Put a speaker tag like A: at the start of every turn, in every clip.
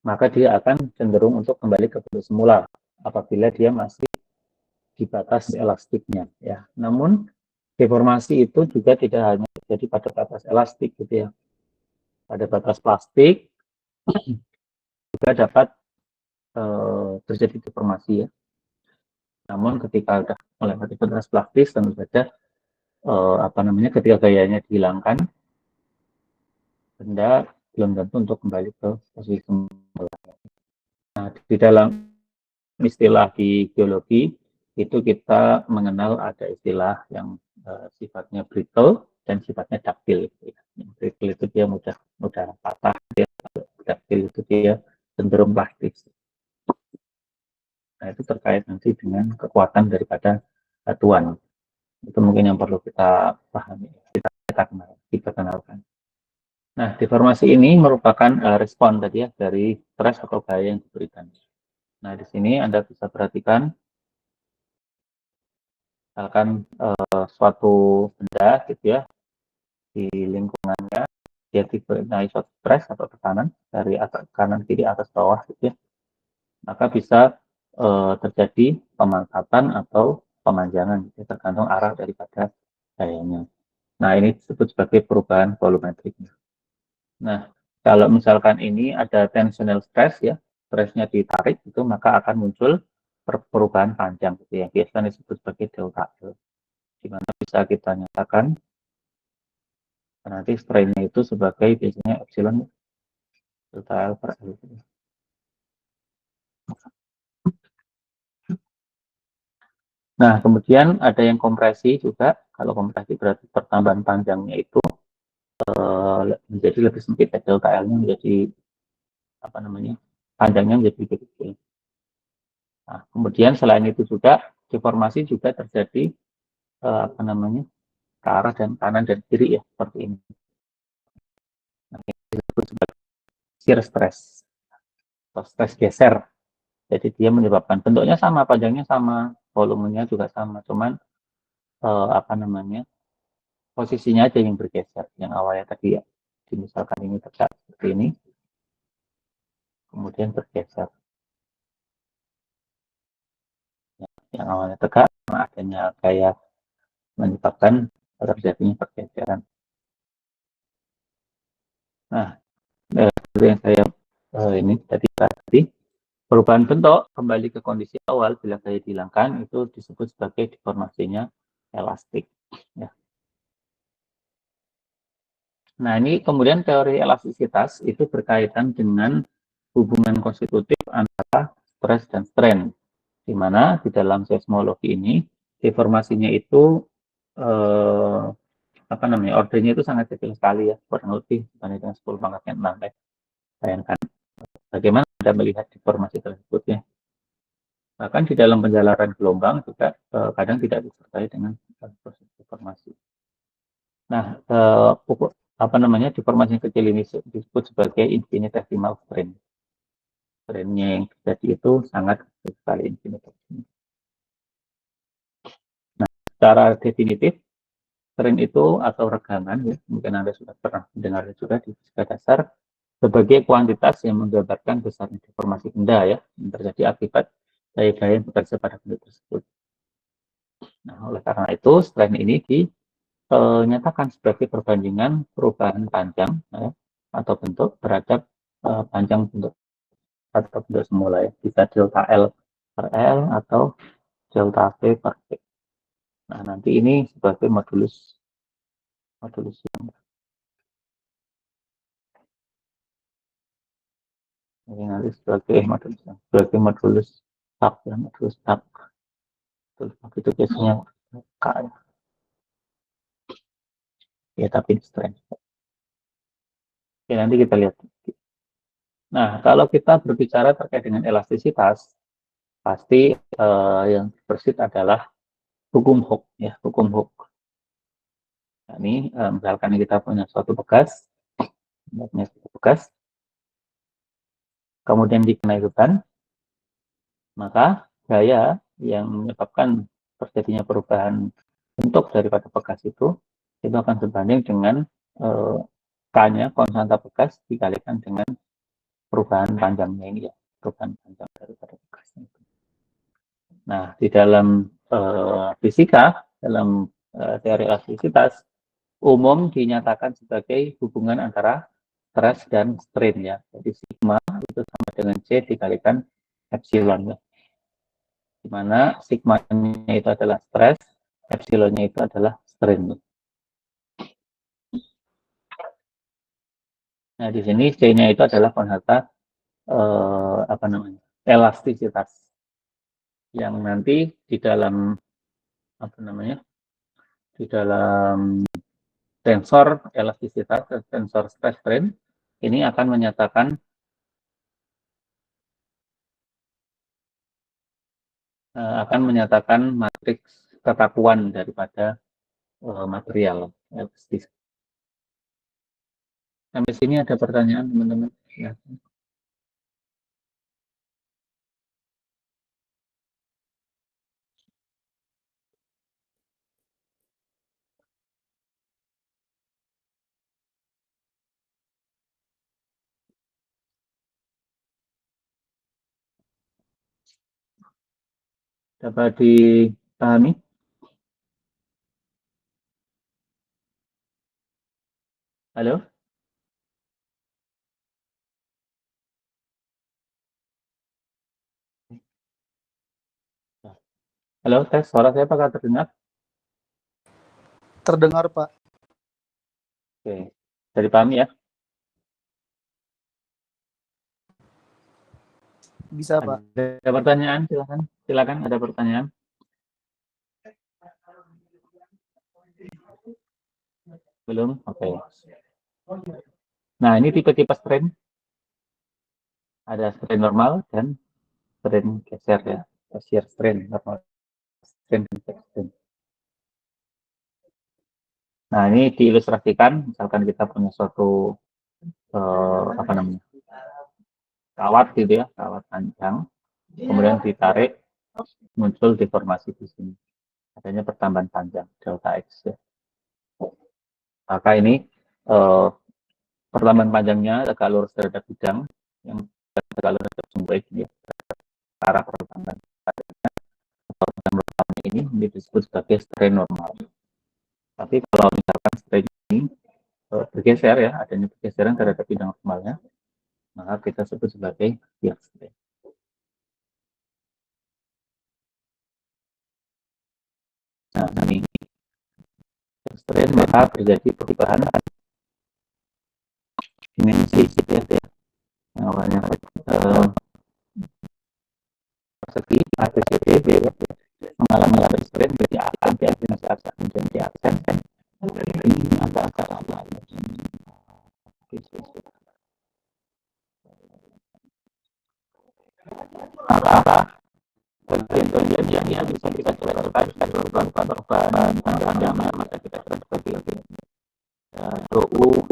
A: maka dia akan cenderung untuk kembali ke bentuk semula apabila dia masih di batas elastiknya ya. Namun deformasi itu juga tidak hanya terjadi pada batas elastik gitu ya. Pada batas plastik juga dapat terjadi deformasi ya. Namun ketika sudah melewati batas plastik tentu saja ketika gayanya dihilangkan, benda belum tentu untuk kembali ke posisi semula. Nah, di dalam istilah di geologi itu kita mengenal ada istilah yang sifatnya brittle dan sifatnya ductile. Yang brittle itu dia mudah patah, ductile itu dia cenderung plastik. Nah, itu terkait nanti dengan kekuatan daripada batuan. Itu mungkin yang perlu kita pahami, kita kenalkan. Nah, deformasi ini merupakan respon tadi ya dari stres atau gaya yang diberikan. Nah, di sini Anda bisa perhatikan misalkan suatu benda gitu ya di lingkungannya dia dikenai suatu stres atau tekanan dari atas kanan kiri atas bawah gitu ya, maka bisa terjadi pemangkatan atau pemanjangan gitu, tergantung arah daripada gayanya. Nah, ini disebut sebagai perubahan volumetrik. Nah, kalau misalkan ini ada tensional stress ya, stresnya ditarik itu maka akan muncul perubahan panjang gitu ya, biasanya disebut sebagai delta L, di mana bisa kita nyatakan nanti strainnya itu sebagai biasanya epsilon delta L per L. Nah, kemudian ada yang kompresi juga. Kalau kompresi berarti pertambahan panjangnya itu menjadi lebih sempit, ya, delta L-nya menjadi panjangnya menjadi lebih kecil. Nah, kemudian selain itu juga deformasi juga terjadi ke arah dan kanan dan kiri ya, seperti ini. Nah, ini disebut sebagai shear stress atau stres geser. Jadi dia menyebabkan bentuknya sama, panjangnya sama, volumenya juga sama, cuman posisinya aja yang bergeser. Yang awalnya tadi ya, misalkan ini tegak seperti ini, kemudian bergeser. Yang awalnya tegak, adanya kayak menyebabkan terjadinya pergeseran. Nah, seperti yang saya ini tadi perubahan bentuk kembali ke kondisi awal bila gaya dihilangkan itu disebut sebagai deformasinya elastik. Ya. Nah, ini kemudian teori elastisitas itu berkaitan dengan hubungan konstitutif antara stres dan strain, di mana di dalam seismologi ini deformasinya itu ordernya itu sangat kecil sekali ya, kurang lebih dibanding dengan 10 pangkatnya 6 ya. Bayangkan bagaimana Anda melihat deformasi tersebut ya. Bahkan di dalam penjalaran gelombang juga kadang tidak disertai dengan proses deformasi. Nah, deformasi yang kecil ini disebut sebagai infinitesimal strain. Strainnya yang terjadi itu sangat kecil sekali, infinitesimal. Nah, secara definitif, strain itu atau regangan, ya, mungkin Anda sudah pernah mendengar juga di fisika dasar, sebagai kuantitas yang menggambarkan besarnya deformasi benda ya, yang terjadi akibat gaya-gaya yang bekerja pada benda tersebut. Nah, oleh karena itu, strain ini dinyatakan sebagai perbandingan perubahan panjang ya, atau bentuk terhadap panjang bentuk atau bentuk semula ya. Bisa delta L per L atau delta V per V. Nah, nanti ini sebagai modulus yang ini nanti sebagai modulus tak ya, modulus tak. Itu biasanya K ya, tapi strain. Oke, nanti kita lihat. Nah, kalau kita berbicara terkait dengan elastisitas, pasti yang terbersih adalah hukum Hooke ya, hukum Hooke. Nah, ini misalkan kita punya suatu bekas, kemudian dikenai beban, maka gaya yang menyebabkan terjadinya perubahan bentuk daripada bekas itu akan sebanding dengan K-nya konstanta bekas dikalikan dengan perubahan panjangnya ini ya, perubahan panjang daripada gasnya. Nah, di dalam fisika, dalam teori elastisitas, umum dinyatakan sebagai hubungan antara stres dan strain ya. Jadi sigma itu sama dengan C dikalikan epsilon ya. Di mana sigma-nya itu adalah stres, epsilonnya itu adalah strain. Nah, di sini C-nya itu adalah penghata apa namanya? Elastisitas. Yang nanti di dalam apa namanya? Di dalam tensor elastisitas, tensor stress strain ini akan menyatakan matriks kekakuan daripada material elastis. Sampai sini ada pertanyaan teman-teman? Ya. Dapat dipahami? Halo? Halo, tes suara saya apakah terdengar?
B: Terdengar, Pak.
A: Oke, jadi pahami ya?
B: Bisa, Pak.
A: Ada pertanyaan? Silakan. Ada pertanyaan? Belum? Oke. Nah, ini tipe-tipe strain. Ada strain normal dan strain geser ya. Shear strain, normal strain, strain. Nah, ini diilustrasikan, misalkan kita punya suatu apa namanya, kawat gitu ya, kawat panjang, kemudian ditarik, muncul deformasi di sini. Adanya pertambahan panjang, delta X ya. Maka ini pertambahan panjangnya agak lurus terhadap bidang, yang agak lurus terhadap sumber ya, arah pertambahan panjangnya. Ini disebut sebagai strain normal. Tapi kalau misalkan strain ini bergeser ya, adanya pergeseran terhadap bidang normalnya, maka kita sebut sebagai shear strain. Nah, ini strain maka terjadi perubahan dimensi gitu ya, yang awalnya persegi ABCD mengalami strain jadi akan diakses kemudian diakses ini agak apa bagian yang bisa kita jelaskan korban panjang maka kita sebagai DOU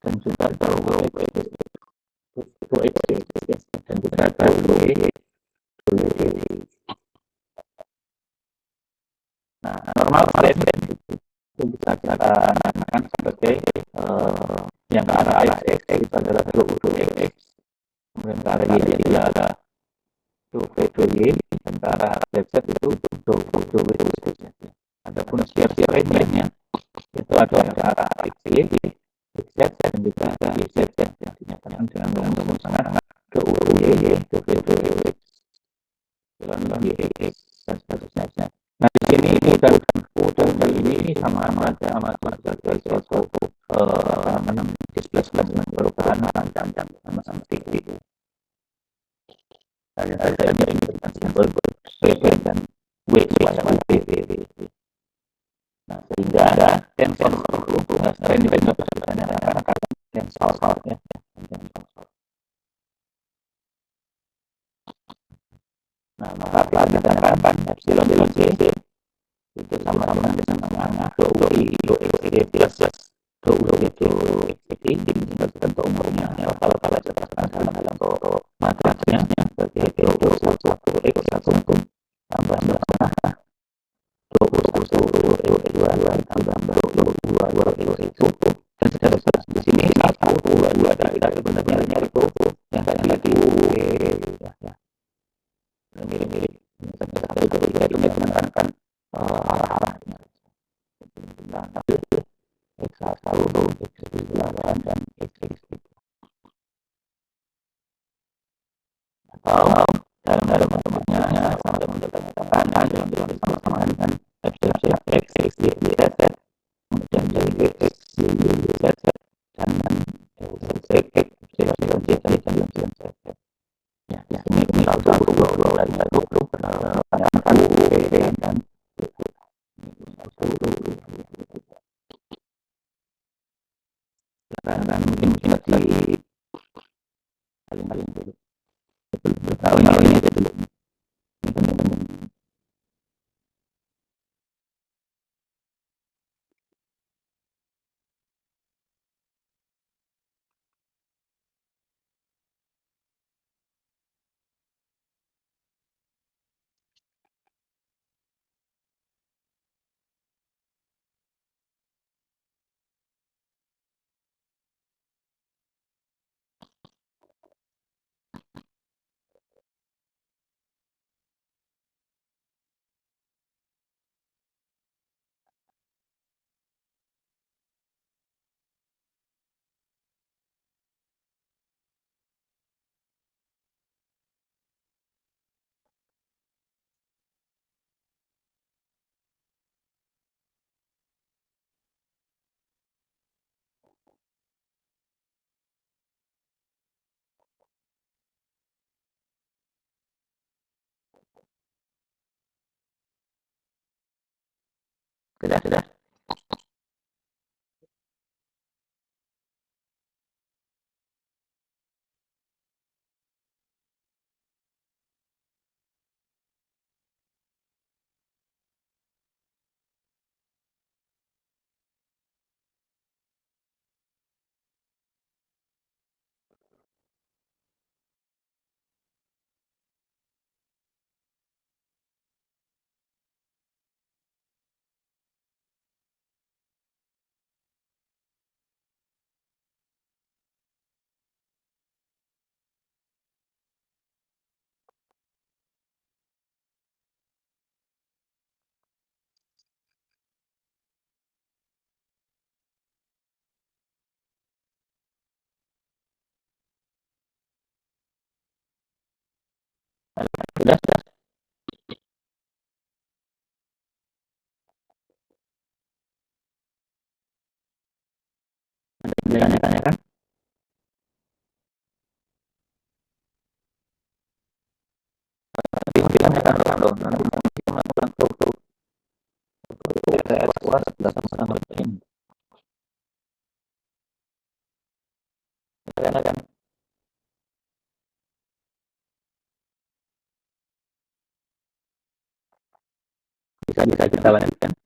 A: dan juga dan juga nah normal strain itu bisa kita namakan sebagai yang ke arah X itu adalah DOU kemudian ke arah Y itu adalah DOV2Y dan ke arah Z itu DOV2Y. Adapun shear strain-nya itu ada ke arah XY, XZ dan juga YZ yang dinyatakan dengan rumus sangat DOY, DOV2Y, YX dan seterusnya. Nah di sini udah ini sama sebagai suatu displacement perubahan panjang sama-sama tinggi. Saya ini berikan simbol PP dan W supaya PV. Nah sehingga ada tensor hubungan strain itu bisa dinyatakan tensor ya. Nah maka dinyatakan epsilon C itu sama dengan DOI plus DOI itu ini bentuk umurnya kalau jelaskan dalam matriksnya sebagai DOI 1 X 1 tambah DOI 1 DOI 2 tambah DOI ambil X1, X8, dan X6. Atau dalam bentuknya sama mendapatkan tekanan yang bersama-sama dengan epsilon X, X, Y, Z, kemudian dari X, Y, Z, dan Z, epsilon Z, dan epsilon Z. Ya, ini kalau dua dari satu pertanyaan U, P, dan karena mungkin di paling dulu tahun ini dulu ini penting. Sudah sudah tanya-tanya kan. Tapi tanyakan dong nanti melakukan foto TTS kuat sudah sama-sama ini. Kan bisa kita lanjutkan.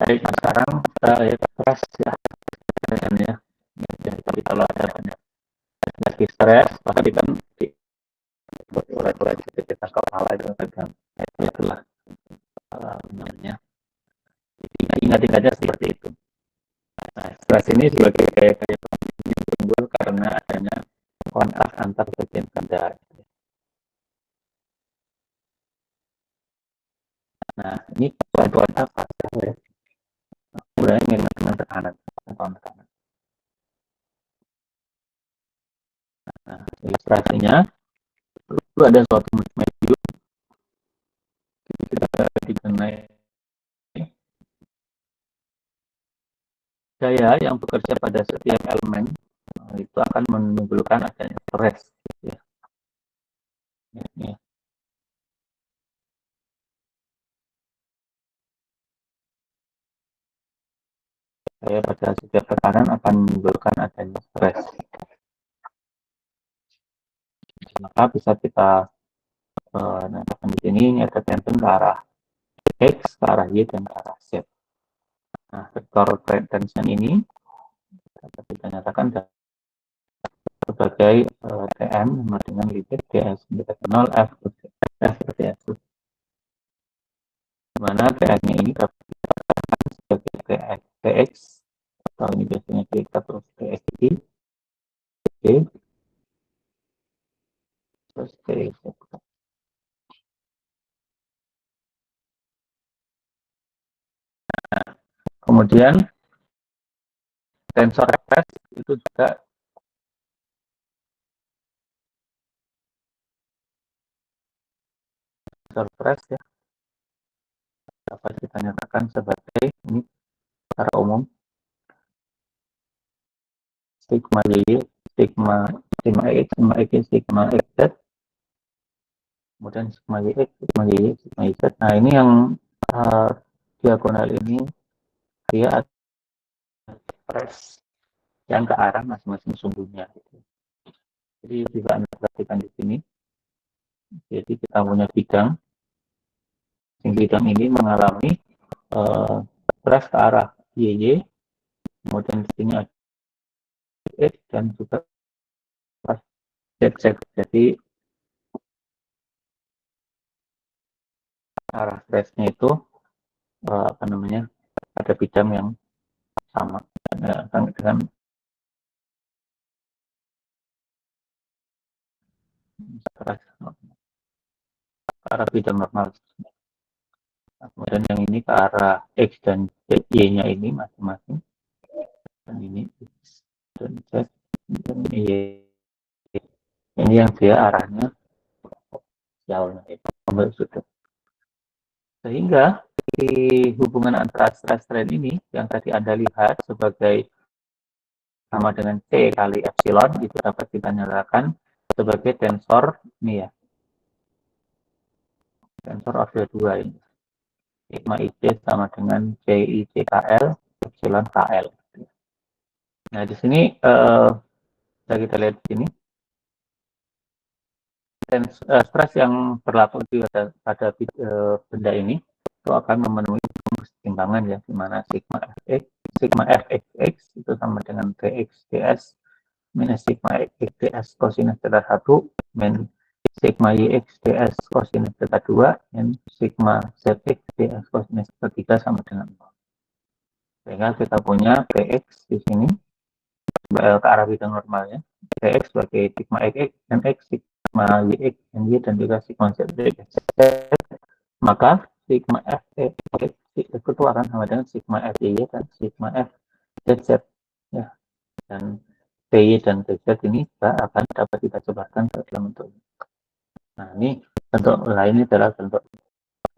A: Baik, nah sekarang kita lihat stres ya, ya. Jadi kalau ada banyak lagi stres, pasti kan oleh kita kepala itu kan, itulah namanya. Ingat-ingat aja seperti itu. Nah, stres ini sebagai kayak timbul karena adanya kontak antar bagian benda. Nah, ini bantuan apa ya? Sebenarnya dengan tekanan, tekanan. Nah, ilustrasinya itu ada suatu medium kita dikenai daya yang bekerja pada setiap elemen itu akan menimbulkan adanya stres. Ya. Ya. Daya pada setiap tekanan akan menimbulkan adanya stres. Maka bisa kita nyatakan di sini ada tension ke arah X, ke arah Y, dan ke arah Z. Nah, vektor tension ini dapat kita nyatakan sebagai Tm sama dengan limit ds mendekat ke 0 F seperti itu. Di mana Tn-nya ini dapat dikatakan sebagai Tx atau ini biasanya kita terus Tx terus Tx. Kemudian tensor Fs itu juga tensor Fs ya dapat kita nyatakan sebagai ini secara umum sigma y, sigma sigma x, sigma x, sigma xz, kemudian sigma yx, sigma y, sigma yz. Nah ini yang diagonal ini dia ada press yang ke arah masing-masing sumbunya. Jadi bisa Anda perhatikan di sini. Jadi kita punya bidang, bidang ini mengalami press ke arah YY, kemudian di sini ada X dan juga press ZZ. Jadi arah pressnya itu apa namanya ada bidang yang sama dengan arah bidang normal. Nah, kemudian yang ini ke arah X dan Y-nya ini masing-masing. Dan ini X dan Z dan Y. Ini yang dia arahnya jauh. Sehingga di hubungan antara stress strain ini yang tadi Anda lihat sebagai sama dengan C kali epsilon itu dapat kita nyatakan sebagai tensor ini ya. Tensor order 2 ini. Sigma IC sama dengan CICKL epsilon KL. Nah, di sini bisa kita lihat di sini stres yang berlaku pada benda ini itu akan memenuhi keseimbangan ya, di mana sigma fxx itu sama dengan tx ds minus sigma x ds kosinus theta 1 min sigma yx ds kosinus theta 2 min sigma zx ds kosinus theta 3 sama dengan 0. Sehingga kita punya px di sini ke arah bidang normalnya. Px sebagai sigma x dan x, sigma yx dan y dan juga sigma zx. Maka sigma f itu akan sama dengan sigma f y dan sigma f zz ya. Dan py dan tz ini akan dapat kita sebarkan ke dalam bentuk ini. Nah ini bentuk lain adalah bentuk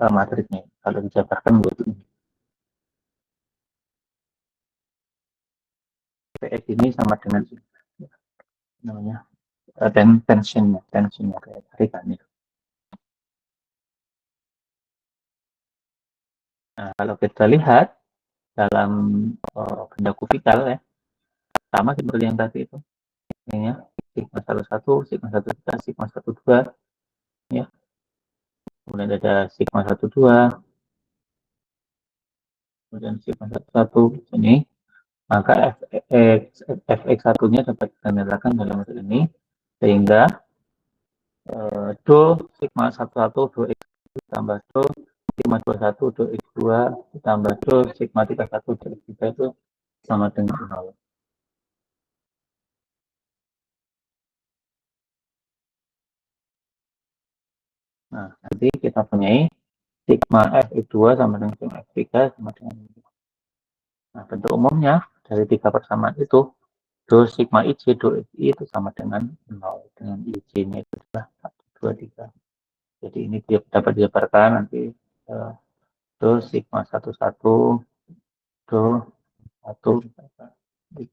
A: matriknya. Kalau dijabarkan begini. Px ini sama dengan namanya tensionnya kayak tarikan itu. Nah, kalau kita lihat dalam benda kubikel ya, sama seperti yang tadi itu. Ini ya, sigma 11, sigma 13, sigma 12 ya. Kemudian ada sigma 12, kemudian sigma satu sini, maka fx satunya dapat kita nyatakan dalam hal ini, sehingga do sigma satu do x ditambah do sigma 21 do x2 ditambah do sigma 31 do x3 itu sama dengan 0. Nah, nanti kita punya sigma f(x2) sama dengan sigma f(3) sama dengan ini. Nah, bentuk umumnya dari tiga persamaan itu, do sigma ij do xi itu sama dengan 0, dengan ij-nya itu adalah 1, 2, 3. Jadi ini dapat dijabarkan nanti do sigma 11 do 1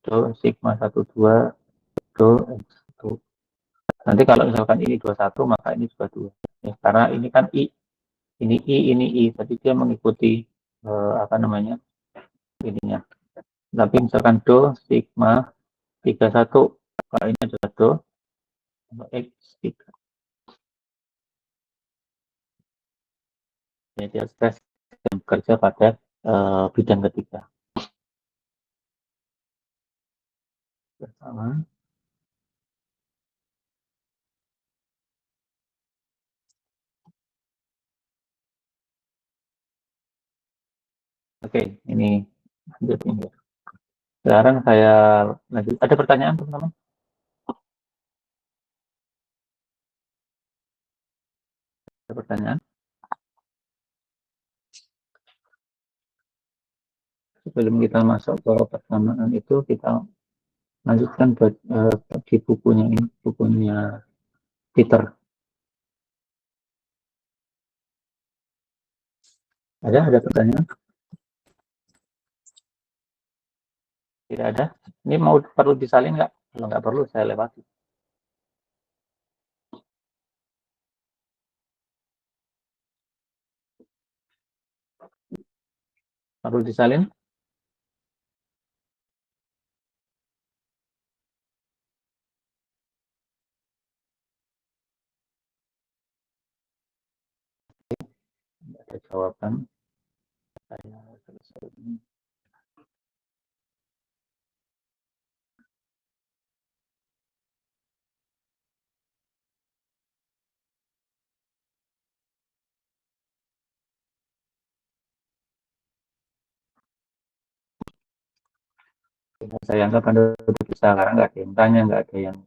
A: do sigma 12 do x1. Nanti kalau misalkan ini 21 maka ini juga 2. Ya, karena ini kan i, ini i, ini i. Jadi dia mengikuti apa namanya ininya. Tapi misalkan do sigma 31, kalau ini adalah do x3. Jadi stres yang bekerja pada bidang ketiga. Bersama. Oke, ini lanjut ini. Sekarang saya lanjut. Ada pertanyaan teman-teman? Ada pertanyaan? Sebelum kita masuk ke persamaan itu, kita lanjutkan di bukunya ini, bukunya Peter. Ada pertanyaan? Tidak ada. Ini mau perlu disalin nggak? Kalau nggak perlu, saya lewati. Perlu disalin? Tidak ada jawaban. Saya selesai ini. Saya anggap Anda sudah bisa, karena nggak ada yang tanya, nggak ada yang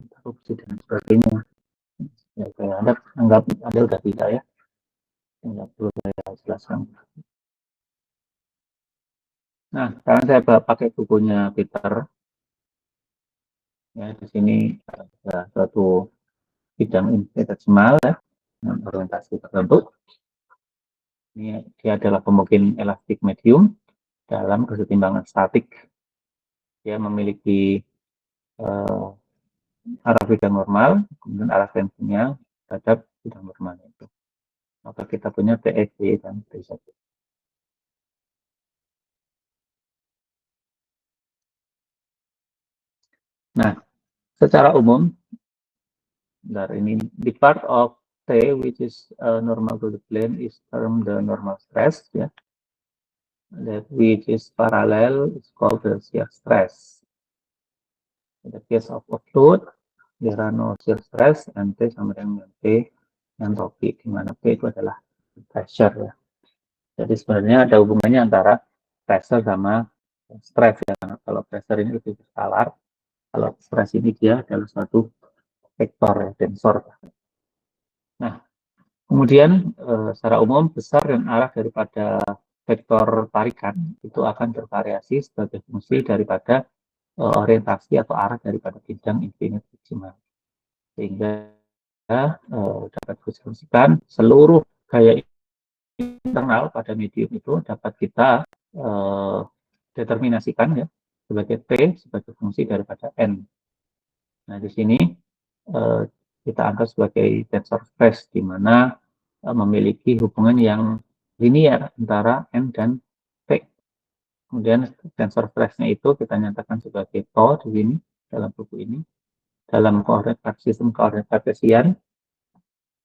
A: interupsi dan sebagainya. Ya, saya anggap Anda sudah bisa ya. Nggak perlu saya jelaskan. Nah, sekarang saya pakai bukunya Peter. Ya, di sini ada suatu bidang infinitesimal ya, dengan orientasi tertentu. Ini dia adalah pemungkin elastik medium dalam kesetimbangan statik. Dia memiliki arah bidang normal, kemudian arah tensinya terhadap bidang normal itu. Maka kita punya TSC dan TZ. Nah, secara umum, dari ini, the part of T which is normal to the plane is termed the normal stress, ya. That which is parallel is called the shear stress. In the case of fluid, there are no shear stress, and T sama dengan T entropy, di mana T itu adalah pressure, ya. Jadi sebenarnya ada hubungannya antara pressure sama stress, ya. Kalau pressure ini lebih scalar, kalau stress ini dia adalah suatu vektor, ya, tensor. Nah, kemudian secara umum besar dan arah daripada vektor tarikan itu akan bervariasi sebagai fungsi daripada orientasi atau arah daripada bidang infinitesimal. Sehingga dapat disebutkan seluruh gaya internal pada medium itu dapat kita determinasikan ya sebagai T sebagai fungsi daripada N. Nah, di sini kita anggap sebagai tensor stress, di mana memiliki hubungan yang linear antara N dan T. Kemudian tensor stressnya itu kita nyatakan sebagai tau di sini dalam buku ini. Dalam koordinat sistem koordinat kartesian,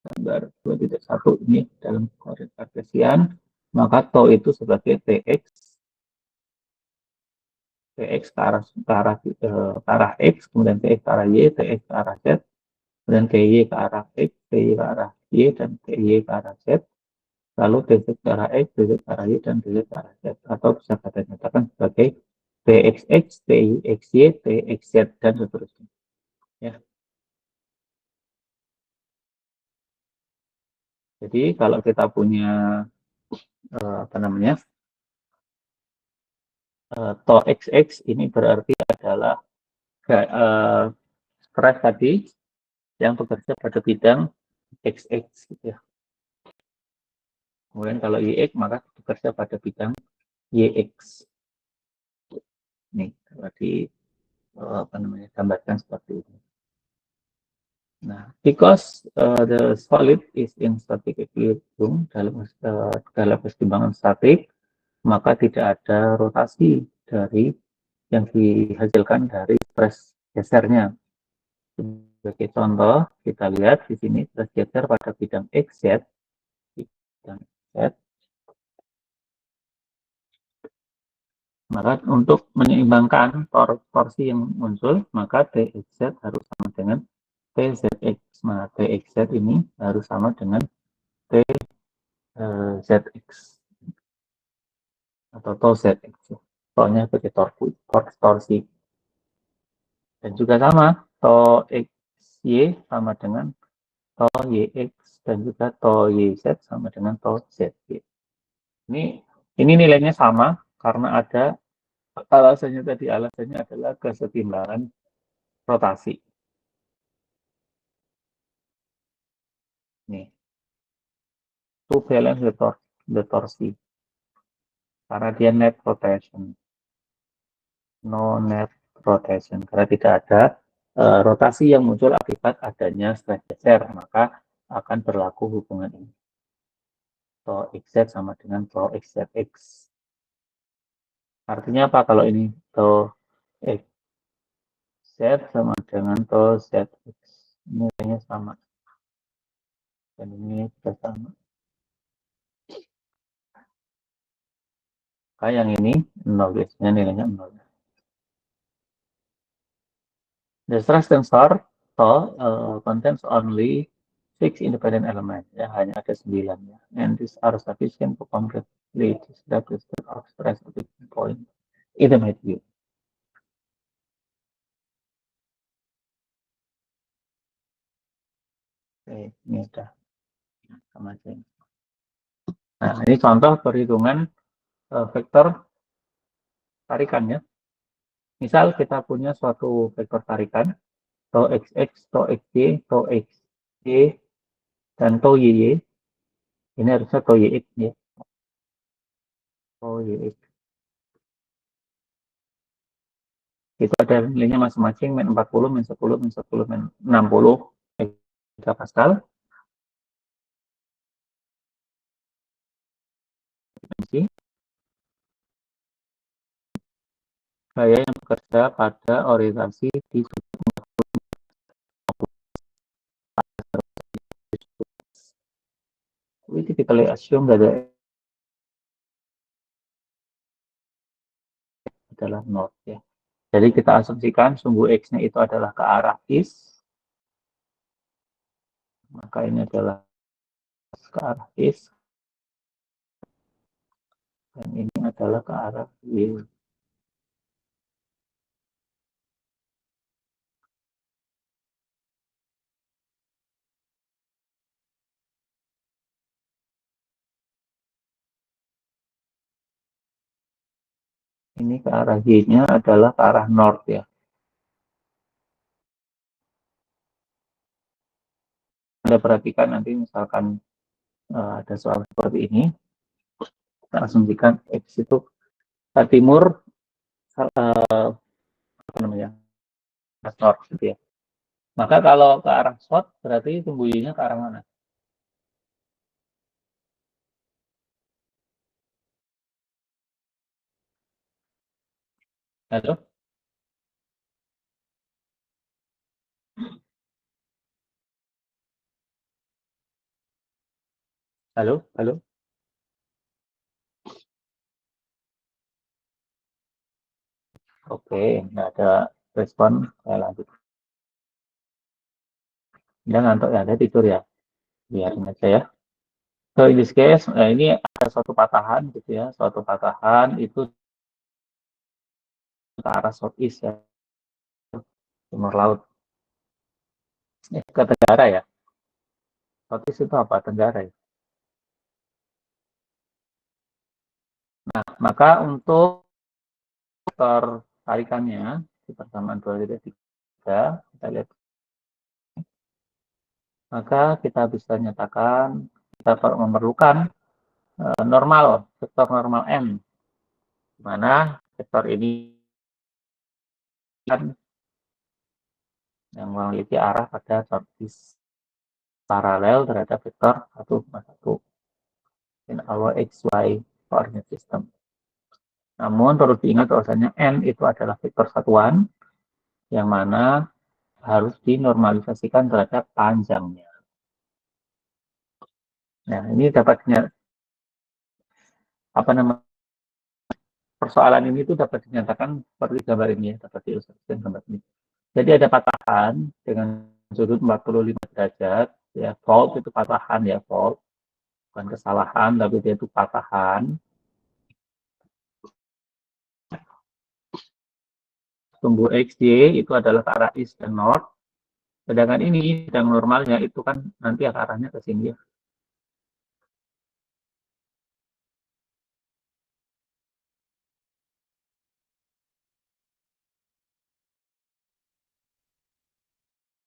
A: gambar 2.1 ini dalam koordinat kartesian, maka tau itu sebagai TX, TX ke arah X, kemudian TX ke arah Y, TX ke arah Z, kemudian TY ke arah X, TY ke arah Y, dan TY ke arah Z, lalu TZ ke arah X, TZ ke arah Y, dan TZ ke arah Z, atau bisa kita nyatakan sebagai TXX, TYXY, TXZ, dan seterusnya. Ya. Jadi kalau kita punya apa namanya to XX, ini berarti adalah stress tadi yang bekerja pada bidang XX gitu ya. Kemudian kalau YX maka bekerja pada bidang YX. Nih, tadi apa namanya gambarkan seperti ini. Nah, because the solid is in static equilibrium dalam keseimbangan statik, maka tidak ada rotasi dari yang dihasilkan dari stres gesernya. Sebagai contoh, kita lihat di sini stres geser pada bidang XZ, bidang XZ. Maka untuk menyeimbangkan torsi yang muncul, maka TXZ harus sama dengan TZX. Nah, TXZ ini harus sama dengan TZX atau tau ZX. Soalnya sebagai torsi. Dan juga sama, tau XY sama dengan tau YX dan juga tau YZ sama dengan tau ZY. Ini nilainya sama karena ada alasannya adalah kesetimbangan rotasi. Nih, to balance the torsi. Karena dia net rotation. No net rotation. Karena tidak ada rotasi yang muncul akibat adanya stres geser, maka akan berlaku hubungan ini. Tau XZ sama dengan tau XZX. Artinya apa kalau ini tau XZ sama dengan tau ZX? Nilainya sama. Dan ini juga sama. Kayak yang ini 0, biasanya nilainya 0. The stress tensor Tau contains only 6 independent elements, ya hanya ada 9 ya. And these are sufficient to completely describe the state of stress at the point in the material. Oke, ini udah sama aja. Nah, ini contoh perhitungan vektor tarikannya. Misal kita punya suatu vektor tarikan, tau XX, tau XY, tau XY, dan tau YY. Ini harusnya tau YX ya. Tau YX. Itu ada nilainya masing-masing, min 40, min 10, min 10, min 60 megapascal. Gaya yang bekerja pada orientasi di we typically assume that adalah north ya. Jadi kita asumsikan sumbu X-nya itu adalah ke arah east, maka ini adalah ke arah east, dan ini adalah ke arah west. Ini ke arah Y-nya adalah ke arah north ya. Anda perhatikan nanti misalkan ada soal seperti ini, kita asumsikan X itu ke timur, apa namanya, north gitu ya. Maka kalau ke arah south berarti sembunyinya ke arah mana? Halo? Halo? Halo? Oke, nggak ada respon, saya lanjut. Dia ngantuk ya, dia tidur ya, biarin aja ya. So in this case, ini ada suatu patahan gitu ya, suatu patahan itu ke arah southeast ya, timur laut. Ke tenggara ya, southeast itu apa? Tenggara ya. Nah, maka untuk tarikannya di persamaan 2,3, kita lihat, maka kita bisa nyatakan kita memerlukan normal, vektor normal n, di mana vektor ini kan yang memiliki arah pada southeast paralel terhadap vektor 1,1 in our XY coordinate system. Namun perlu diingat bahwasanya n itu adalah vektor satuan yang mana harus dinormalisasikan terhadap panjangnya. Nah, ini dapatnya apa namanya, persoalan ini itu dapat dinyatakan seperti gambar ini ya, dapat diilustrasikan gambar ini. Jadi ada patahan dengan sudut 45 derajat, ya fault itu patahan ya, fault bukan kesalahan tapi dia itu patahan. Sumbu X, Y itu adalah ke arah east dan north. Sedangkan ini sedang normalnya itu kan nanti arahnya ke sini ya.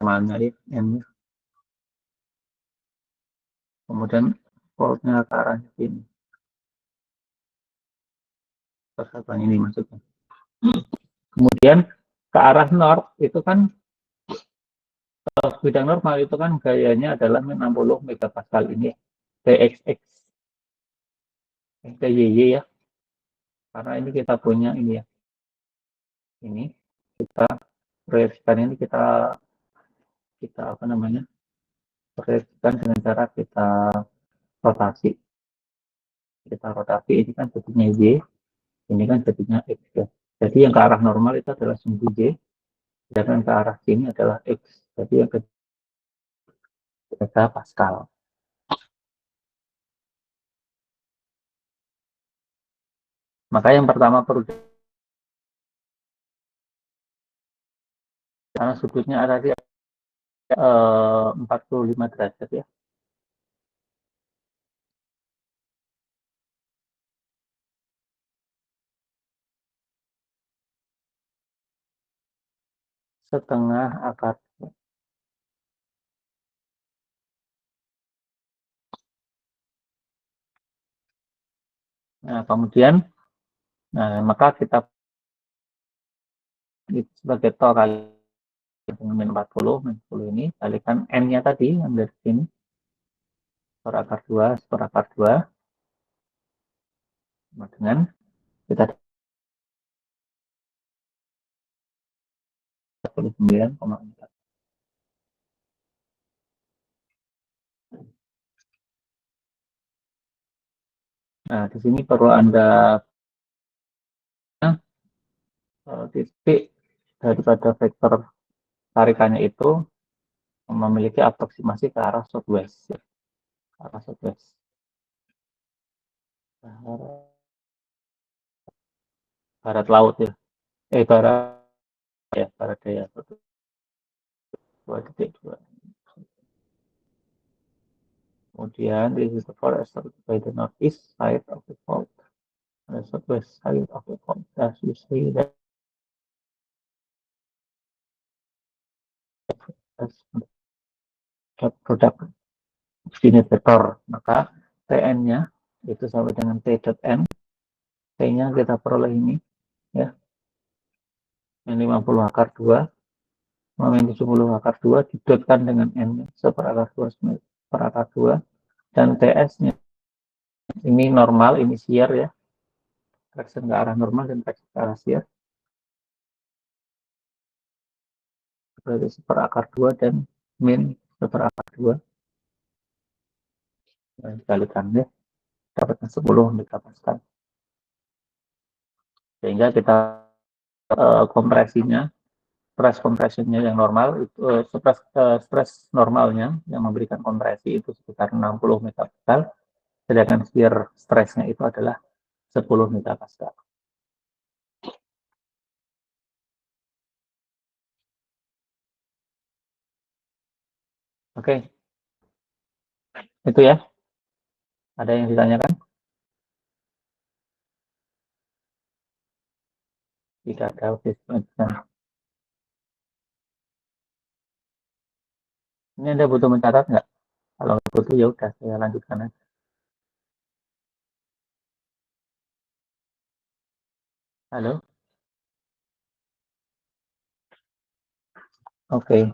A: Normalnya ya, N-nya. Kemudian faultnya ke arahnya sini. Persatuan ini maksudnya. Kemudian ke arah north itu kan bidang normal itu kan gayanya adalah 60 megapascal ini ya. TXX, TYY ya. Karena ini kita punya ini ya. Ini kita proyeksikan ini kita apa namanya? Proyeksikan dengan cara kita rotasi. Kita rotasi ini kan jadinya Y, ini kan jadinya X ya. Jadi yang ke arah normal itu adalah sumbu Y, sedangkan ke arah sini adalah X. Jadi yang ketiga Pascal. Maka yang pertama perlu, karena sudutnya ada di 45 derajat ya. Setengah akar. Nah, kemudian, maka kita sebagai tol kali dengan min 40 ini, kalikan N-nya tadi, yang dari sini, per akar 2, per akar 2, dengan kita 49,4. Nah, di sini perlu Anda titik daripada vektor tarikannya itu memiliki aproksimasi ke arah southwest, ya. Ke arah southwest. Barat laut ya. Barat ya, barat daya. 2,2. Kemudian this is the forest by the northeast side of the fault. The southwest side of the fault. As you see that produk unit vektor, maka Tn-nya itu sama dengan T dot N. T-nya kita peroleh ini ya. Yang 50 akar 2, yang 70 akar 2 didotkan dengan N seperakar 2 per akar 2, dan TS-nya ini normal, ini shear ya. Traction ke arah normal dan traction ke arah shear. Berarti seperakar 2 dan min seperakar 2. Nah, dikalikan ya. Dapatnya 10 megapascal. Sehingga kita kompresinya, stress kompresinya yang normal itu stress normalnya yang memberikan kompresi itu sekitar 60 megapascal, sedangkan shear stressnya itu adalah 10 megapascal. Oke, itu ya. Ada yang ditanyakan? Tidak ada. Oke. Ini Anda butuh mencatat nggak? Kalau butuh ya udah saya lanjutkan aja. Halo? Oke.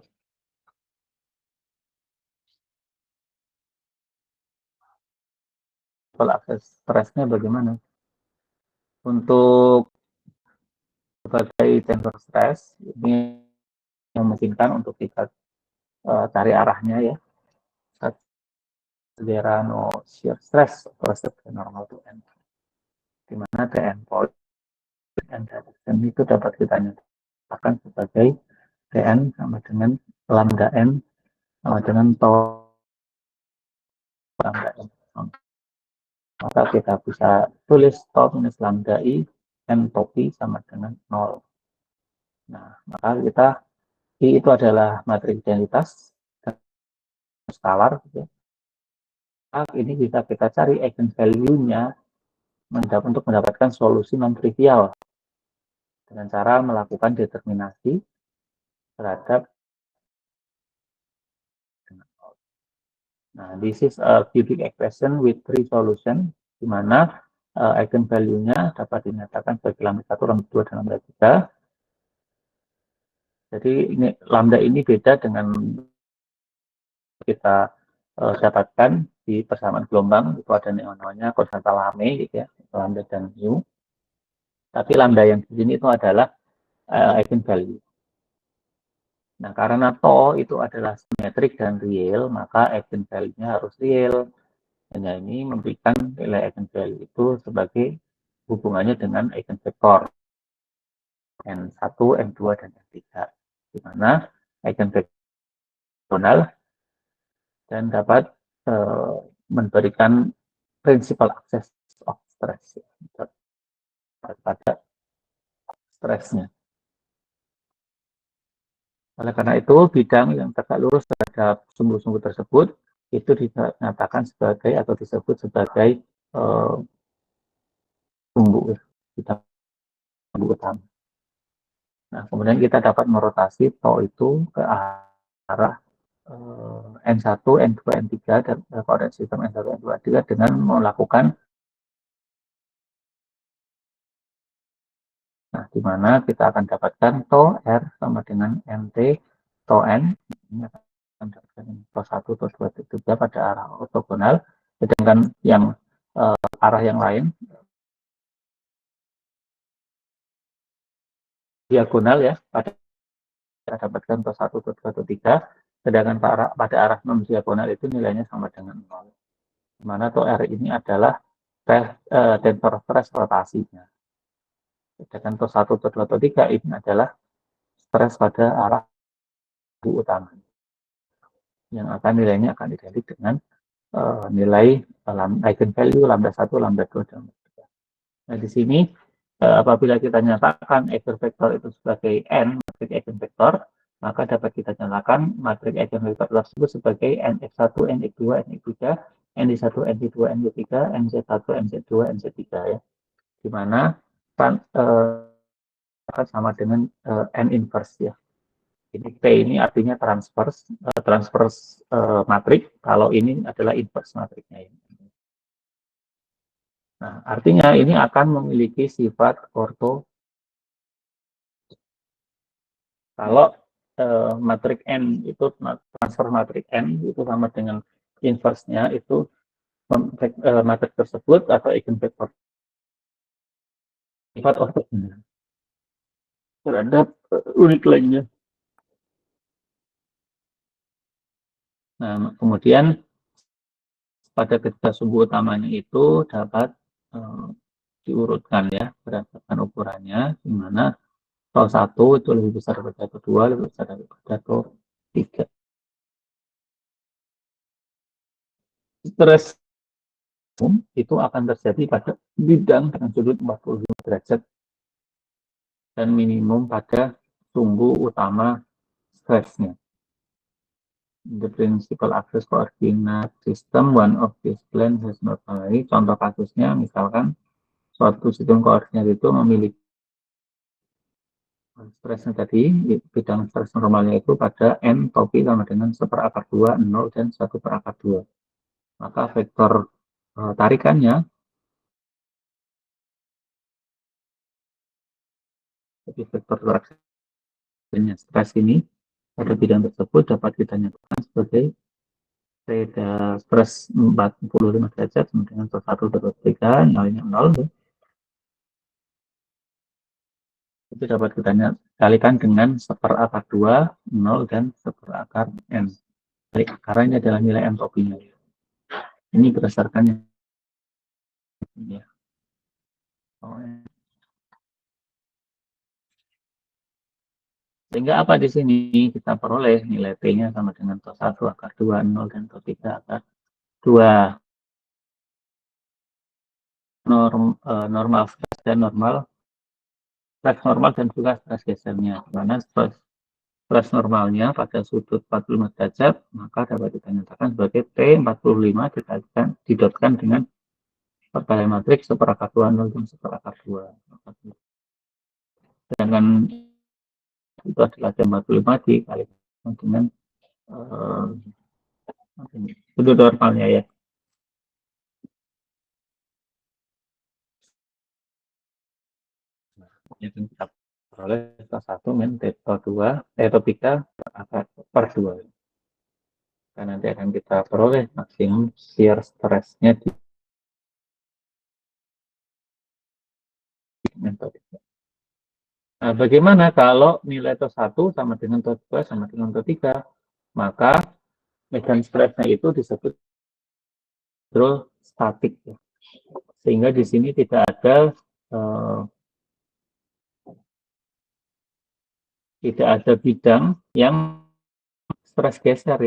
A: Kalau akses stresnya bagaimana? Untuk sebagai tensor stres, ini memungkinkan untuk kita cari arahnya ya. Zerano shear stress versus normal to end. Di mana the endpoint and direction itu dapat kita nyatakan sebagai Tn sama dengan lambda n sama dengan tau lambda n. Maka kita bisa tulis tau minus lambda i n topi sama dengan 0. Nah, maka kita I itu adalah matriks identitas skalar. Gitu. Ini bisa kita cari eigenvalue-nya untuk mendapatkan solusi non-trivial dengan cara melakukan determinasi terhadap. Nah, this is a cubic expression with three solution, di mana eigenvalue-nya dapat dinyatakan sebagai lambda 1, lambda 2, dan lambda 3. Jadi ini lambda ini beda dengan kita dapatkan di persamaan gelombang, itu ada namanya konstanta Lame, gitu ya, lambda dan mu. Tapi lambda yang di sini itu adalah eigenvalue. Nah, karena to itu adalah simetrik dan real, maka eigenvalue-nya harus real. Hanya ini memberikan nilai eigenvalue itu sebagai hubungannya dengan eigenvektor N1, N2, dan N3. Di mana eigenvektor dan dapat memberikan principal access of stress pada stresnya. Oleh karena itu, bidang yang tegak lurus terhadap sumbu-sumbu tersebut itu dinyatakan sebagai atau disebut sebagai sumbu utama. Nah, kemudian kita dapat merotasi tau itu ke arah N1, N2, N3 dan koordinat sistem N1, N2, N3 dengan melakukan di mana kita akan dapatkan tau R sama dengan NT tau N. Ini akan dapatkan tau 1, tau 2, tau 3 pada arah ortogonal. Sedangkan yang arah yang lain diagonal ya, pada kita dapatkan tau 1, tau 2, tau 3. Sedangkan pada arah non diagonal itu nilainya sama dengan 0. Di mana tau R ini adalah tensor stres rotasinya. Sedangkan tau 1, tau 2, tau 3 ini adalah stres pada arah utama. Yang akan nilainya akan identik dengan nilai eigenvalue lambda 1, lambda 2, dan lambda 3. Nah, di sini apabila kita nyatakan eigenvektor itu sebagai n, matriks eigenvektor, maka dapat kita nyatakan matriks eigenvektor tersebut sebagai nx1, nx2, nx3, nd1, nd2, nd3, nz1, nz2, nz3 ya. Di mana akan sama dengan n inverse ya. Ini P ini artinya transverse matrik, kalau ini adalah inverse matriknya. Nah, artinya ini akan memiliki sifat orto. Kalau matrik N itu transfer matrik N itu sama dengan inverse-nya itu matrik tersebut atau eigenvektor sifat ortogonal terhadap unit lainnya. Nah, kemudian pada ketiga sumbu utamanya itu dapat diurutkan ya berdasarkan ukurannya, di mana tol 1 itu lebih besar daripada tol 2, lebih besar daripada tol 3. Stres itu akan terjadi pada bidang dengan sudut 45 derajat dan minimum pada sumbu utama stresnya. The principal axis coordinate system, one of these planes has normally. Contoh kasusnya, misalkan suatu sistem koordinat itu memiliki stresnya tadi, bidang stres normalnya itu pada n topi sama dengan 1/2, 0, dan 1/2. Maka vektor tarikannya, jadi vektor tarikannya stres ini pada bidang tersebut dapat kita nyatakan sebagai stres 45 derajat sama dengan 1/3, nilainya 0, itu dapat kita kalikan dengan 1/2, 0, dan 1/n. Jadi akarnya adalah nilai entropinya. Ini berdasarkan ya. Sehingga apa di sini kita peroleh nilai P-nya sama dengan tol 1 akar 2, 0, dan tol 3 akar 2. Normal stres dan normal dan juga stres gesernya. Karena stres normalnya pada sudut 45 derajat, maka dapat kita nyatakan sebagai T45 didotkan dengan perkalian matriks 1/2, 0, dan 1/2. Sedangkan itu adalah T45 dikalikan dengan sudut normalnya ya. Yang kita peroleh T1 min T2, T3 per 2. Dan nanti akan kita peroleh maksimum shear stress-nya di metode. Nah, bagaimana kalau nilai T1 sama dengan T2 sama dengan T3? Maka medan stresnya itu disebut hidrostatik. Sehingga di sini tidak ada bidang yang stres geser.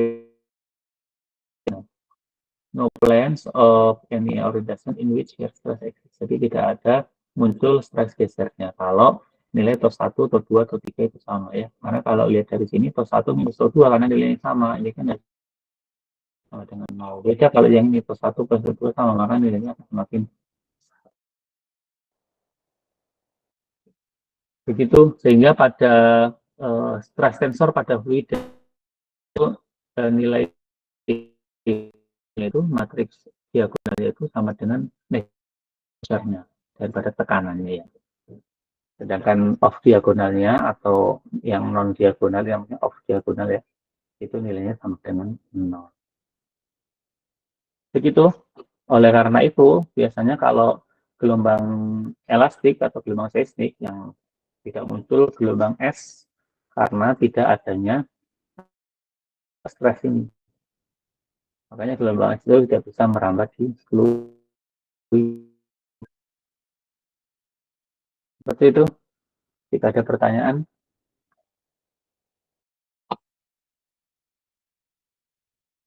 A: No plans of any orientation in which here stress exists. Jadi tidak ada muncul stres gesernya kalau nilai TOS 1, TOS 2, TOS 3 itu sama ya. Karena kalau lihat dari sini TOS 1 minus TOS 2 karena nilainya sama, ini kan sama dengan 0. Beda kalau yang ini TOS 1 plus TOS 2 sama, maka nilainya akan semakin begitu. Sehingga pada stress tensor pada fluid itu nilai itu matriks diagonalnya itu sama dengan measure-nya daripada tekanannya ya. Sedangkan off diagonalnya atau yang non diagonal, yang off diagonal ya, itu nilainya sama dengan 0. Begitu. Oleh karena itu, biasanya kalau gelombang elastik atau gelombang seismik yang tidak muncul gelombang es karena tidak adanya stres ini. Makanya gelombang es itu tidak bisa merambat di fluid. Seperti itu. Jika ada pertanyaan,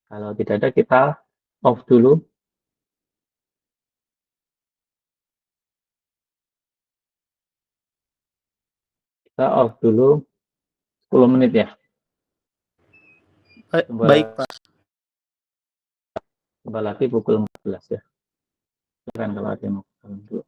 A: kalau tidak ada kita off dulu. Kita off dulu 10 menit ya.
B: Baik, Pak.
A: Coba lagi pukul 14 ya. Silakan kalau ada yang mau dulu.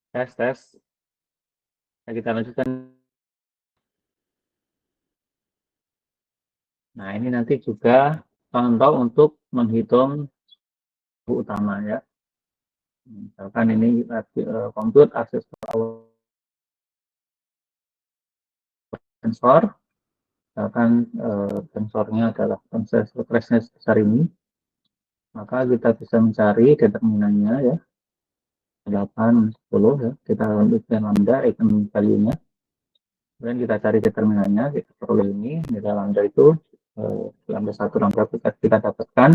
A: Tes, tes. Nah, kita lanjutkan. Nah, ini nanti juga contoh untuk menghitung utama ya. Misalkan ini compute access to our sensor. Misalkan sensornya adalah sensor freshness besar ini, maka kita bisa mencari determinannya ya 8, 10 ya. Kita lanjutkan lambda eigen value-nya. Kemudian kita cari determinannya, kita peroleh ini nilai lambda itu lambda 1 lambda kita dapatkan.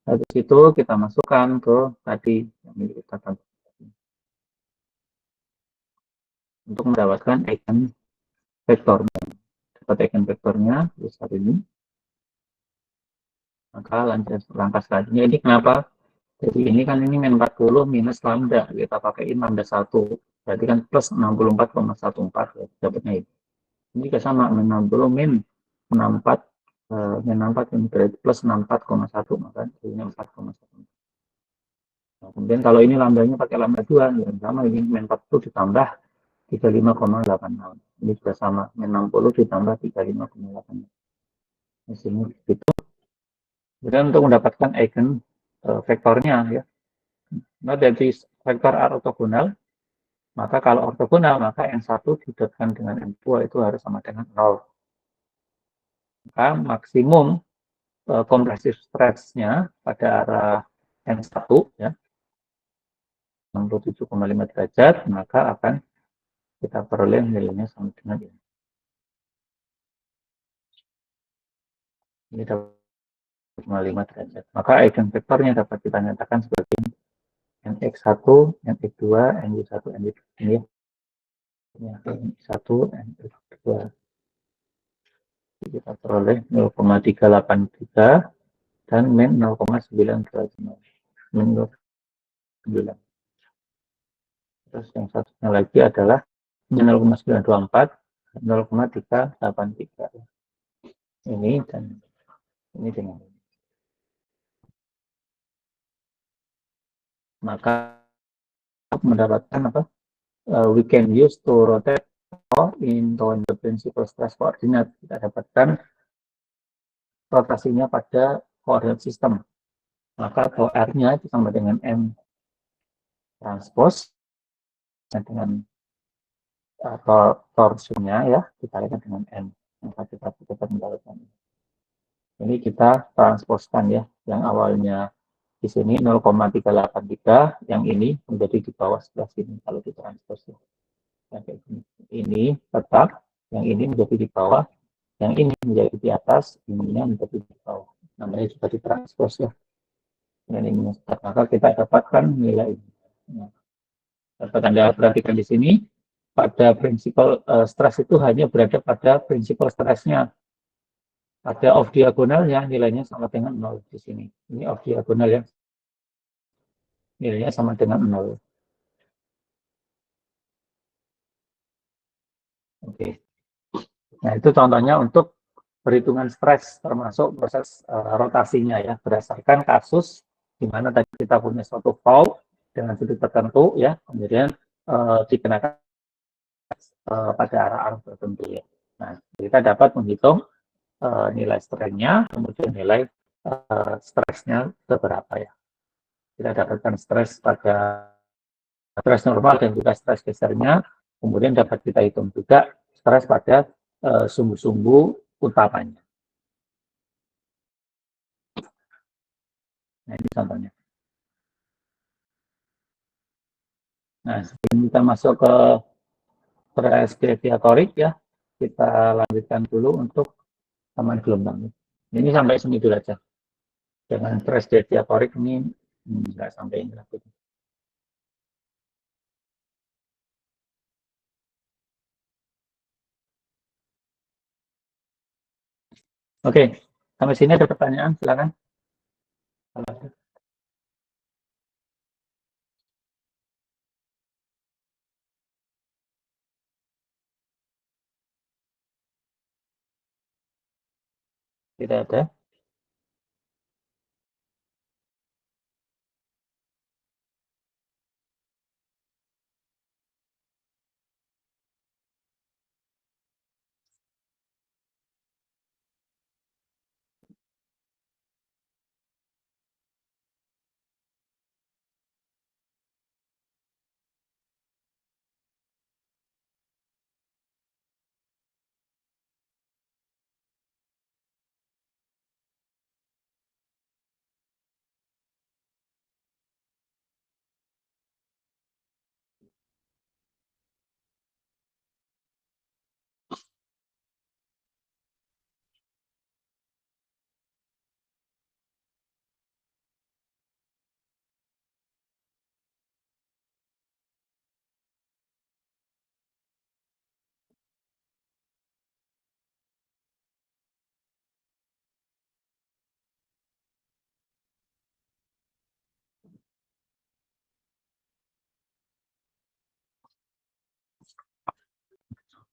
A: Habis itu kita masukkan ke tadi yang kita untuk mendapatkan eigen vektornya. Dapat eigen vektornya besar ini, maka lanjut langkah selanjutnya ini kenapa? Jadi ini kan ini min 40 minus lambda, kita pakaiin lambda 1, berarti kan plus 64,14 ya, dapatnya itu. Ini juga sama, min 60 min 64, min 64 ini berarti plus 64,1, maka ini 4,1. Nah, kemudian kalau ini lambdanya pakai lambda 2, ya sama ini min 40 ditambah 35,86. Ini juga sama, min 60 ditambah 35,86. Di sini gitu. Kemudian untuk mendapatkan eigen vektornya ya. Nah, dari vektor R ortogonal, maka kalau ortogonal maka N1 didotkan dengan N2 itu harus sama dengan 0. Maka maksimum kompresif stresnya pada arah N1 ya 67,5 derajat, maka akan kita peroleh nilainya sama dengan ini. Ini dapat 5 derajat. Maka eigenvektornya dapat kita nyatakan sebagai nx1, nx2, ny1, ny2 ini ya. Nx1, nx2 kita peroleh 0,383 dan min 0,920. Min 0,9. Terus yang satunya lagi adalah min 0,924, 0,383. Ini dan ini dengan ini. Maka mendapatkan apa? We can use to rotate into the principal stress coordinate. Kita dapatkan rotasinya pada koordinat sistem. Maka kalau R-nya itu sama dengan M transpose dengan torsinya ya dikalikan dengan N. Maka kita mendapatkan ini kita transposkan ya, yang awalnya di sini 0,383, yang ini menjadi di bawah sebelah sini kalau ditranspos ya. Ini tetap, yang ini menjadi di bawah, yang ini menjadi di atas, ininya menjadi di bawah. Namanya juga ditranspos ya. Dan ini maka kita dapatkan nilai ini. Nah, dapat Anda perhatikan di sini, pada prinsipal stres itu hanya berada pada prinsipal stresnya. Ada off diagonal ya, nilainya sama dengan 0 di sini. Ini off diagonal ya, nilainya sama dengan 0. Oke. Nah, itu contohnya untuk perhitungan stres termasuk proses rotasinya ya, berdasarkan kasus di mana tadi kita punya suatu fault dengan sudut tertentu ya, kemudian dikenakan pada arah tertentu ya. Nah, kita dapat menghitung nilai stresnya, kemudian nilai stresnya seberapa ya. Kita dapatkan stres pada stres normal dan juga stres gesernya, kemudian dapat kita hitung juga stres pada sumbu-sumbu utamanya. Nah, ini contohnya. Nah, sebelum kita masuk ke stres deviatorik ya, kita lanjutkan dulu untuk taman gelombang. Ini sampai sini dulu aja. Dengan stres deviatorik ini nggak sampai ini. Oke, sampai sini ada pertanyaan, silakan. Tidak ada.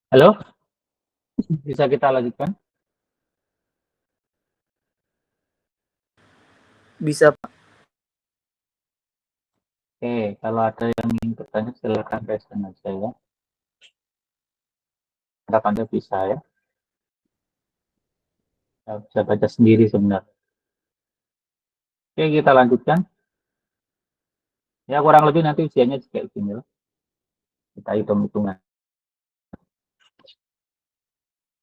A: Halo, bisa kita lanjutkan?
B: Bisa, Pak.
A: Oke, kalau ada yang ingin bertanya silakan raise aja ya. Harap Anda bisa ya. Bisa baca sendiri sebenarnya. Oke, kita lanjutkan. Ya kurang lebih nanti usianya kayak gini lah. Kita hitung-hitungan.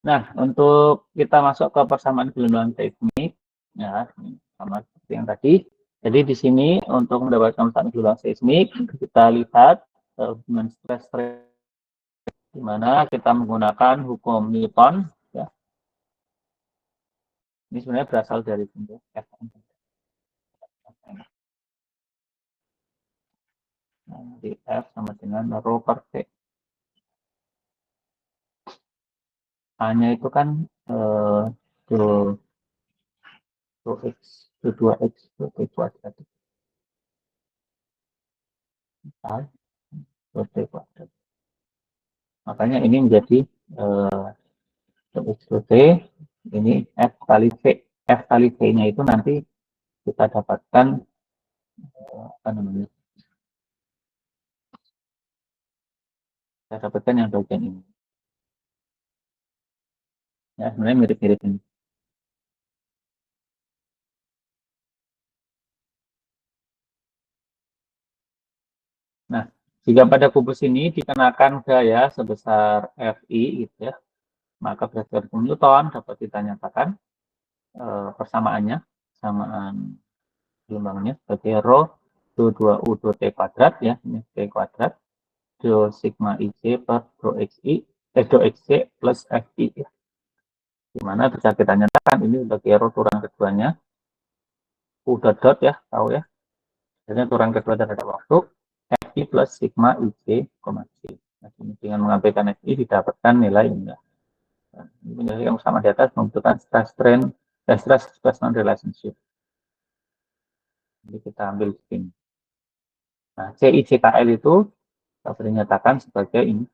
A: Nah, untuk kita masuk ke persamaan gelombang seismik, ya sama seperti yang tadi. Jadi di sini untuk mendapatkan persamaan gelombang seismik, kita lihat hubungan stress di mana kita menggunakan hukum Newton. Ya. Ini sebenarnya berasal dari Fn. Nah, di F sama dengan rho per T. A-nya itu kan do X, do 2X, do T kuadrat. Do T kuadrat. Makanya ini menjadi X do T, ini F kali V. F kali V-nya itu nanti kita dapatkan apa namanya? Kita dapatkan yang bagian ini. Ya, sebenarnya mirip-mirip ini. Nah, jika pada kubus ini dikenakan gaya sebesar Fi, gitu ya, maka berdasarkan hukum Newton dapat kita nyatakan persamaannya, persamaan gelombangnya sebagai rho do 2U do T kuadrat, ya, ini T kuadrat, do sigma IC per do XC plus Fi, ya. Dimana bisa kita nyatakan ini sebagai rho turun keduanya, U dot ya, tahu ya, jadi turun kedua terhadap waktu, Fi plus sigma IC, C. Nah, dengan mengambilkan Fi didapatkan nilai ini. Nilai yang sama di atas membutuhkan stress strain relationship. Jadi kita ambil sini. Nah, CICKL itu dapat dinyatakan sebagai ini.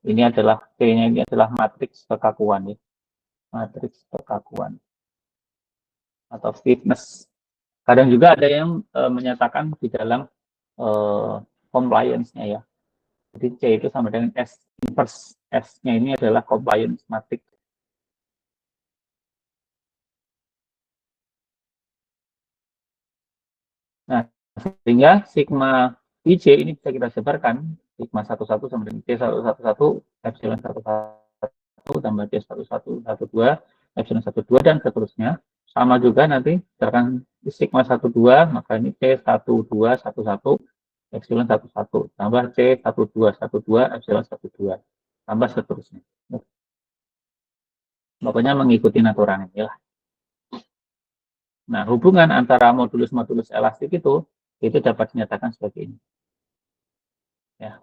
A: Ini adalah C-nya ini adalah matriks kekakuan ya. Matriks kekakuan atau stiffness. Kadang juga ada yang menyatakan di dalam compliance-nya ya. Jadi C itu sama dengan S inverse. S-nya ini adalah compliance matrix. Nah, sehingga sigma IC ini bisa kita sebarkan sigma 11 sama dengan C111 epsilon 11 tambah C1112 epsilon 12 dan seterusnya. Sama juga nanti misalkan sigma 12 maka ini C1211 epsilon 11 tambah C1212 epsilon 12 tambah seterusnya. Pokoknya mengikuti aturan ini lah. Nah, hubungan antara modulus-modulus elastik itu dapat dinyatakan sebagai ini. Ya.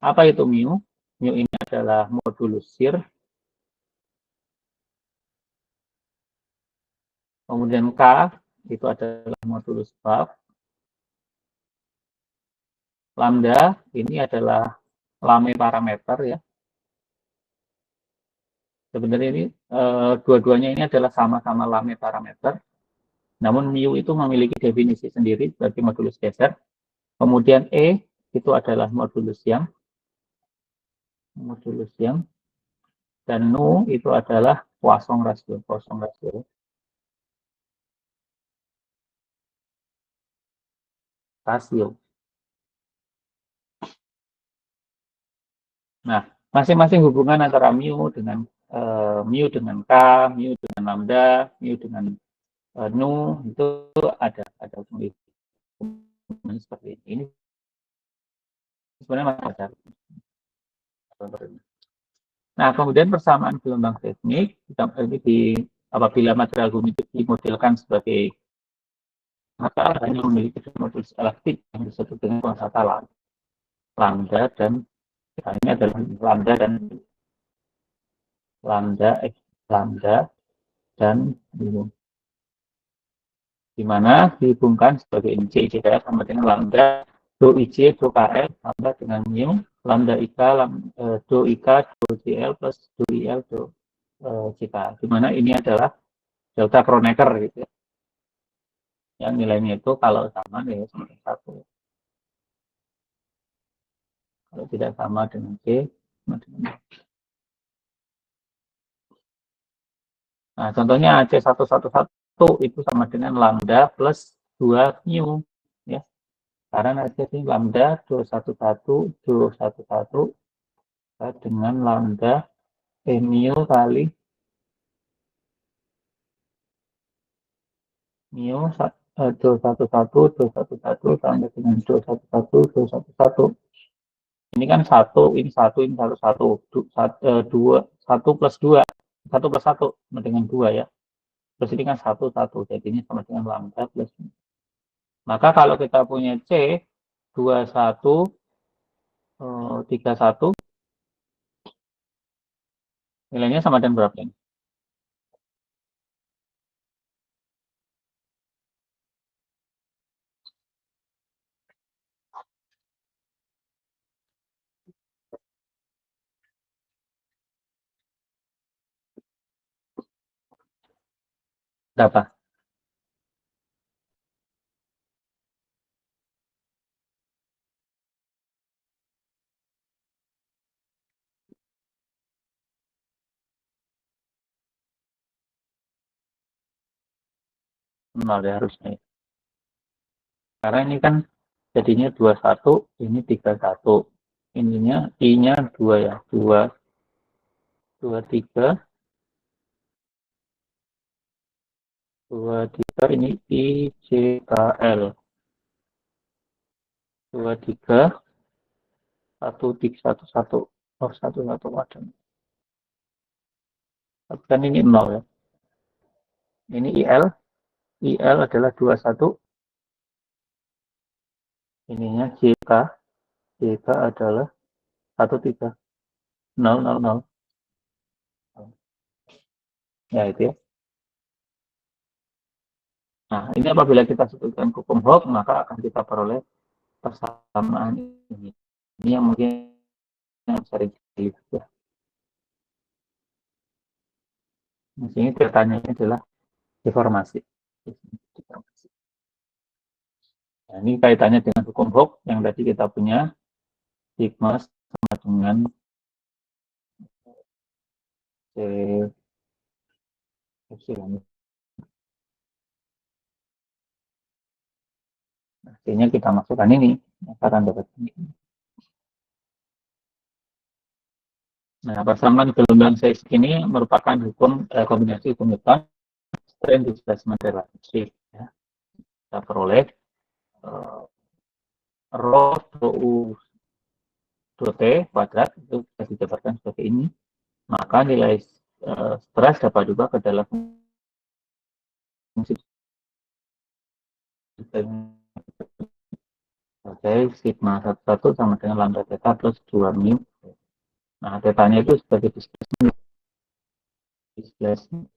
A: Apa itu mu? Mu ini adalah modulus shear. Kemudian K itu adalah modulus buff. Lambda ini adalah lame parameter ya. Sebenarnya ini dua-duanya ini adalah sama-sama lame parameter. Namun mu itu memiliki definisi sendiri sebagai modulus geser. Kemudian E itu adalah modulus yang dan nu itu adalah Poisson rasio. Nah, masing-masing hubungan antara mu dengan K, mu dengan lambda, mu dengan nu itu ada hubungan seperti ini. Ini sebenarnya masih ada. Nah, kemudian persamaan gelombang seismik apabila material bumi itu dimodelkan sebagai maka hanya memiliki modulus elastik yang disebut dengan konsata lambda dan ini adalah lambda dan mu, di mana dihubungkan sebagai ini C sama dengan lambda do IC do KL tambah dengan mu lambda ika, do ika, do gl plus do il, do ck. Di mana ini adalah delta Kronecker gitu ya. Yang nilainya itu kalau sama ya sama dengan 1. Kalau tidak sama dengan C, sama dengan. Nah, contohnya C111 itu sama dengan lambda plus 2 mu. Ya. Karena nanti ini lambda 211 dengan lambda mu kali mu 211 sama dengan 211. Ini kan satu, ini satu, ini satu, dua, satu plus dua, satu plus satu sama dengan dua ya. Terus ini kan satu, satu, jadinya sama dengan lambda plus. Maka kalau kita punya C 2131, nilainya sama dengan berapa ini? Berapa? Nol ya harusnya. Karena ini kan jadinya 21, ini 31. Ininya I-nya 2 ya. 2, 23, 23 ini ICKL. 23, 1, 3, 1, 1. Oh, 1, 1 ada. Tapi kan ini 0 ya. Ini IL. IL adalah 21. Ininya JK. JK adalah 1, 3. 0, 0, 0. Ya, itu ya. Nah, ini apabila kita sebutkan hukum Hooke, maka akan kita peroleh persamaan ini. Ini yang mungkin yang sering dilihat ya. Di sini datanya adalah deformasi. Nah, ini kaitannya dengan hukum Hooke yang tadi kita punya sigma sama dengan C epsilon. Artinya kita masukkan ini, akan dapat ini. Nah, persamaan gelombang Seix ini merupakan hukum kombinasi hukum Newton, strain displacement relationship. Ya. Kita peroleh rho u dua T kuadrat itu bisa dijabarkan sebagai ini. Maka nilai stres dapat juga ke dalam fungsi sebagai sigma 11 sama dengan lambda theta plus 2 mu. Nah, tetanya itu sebagai displacement.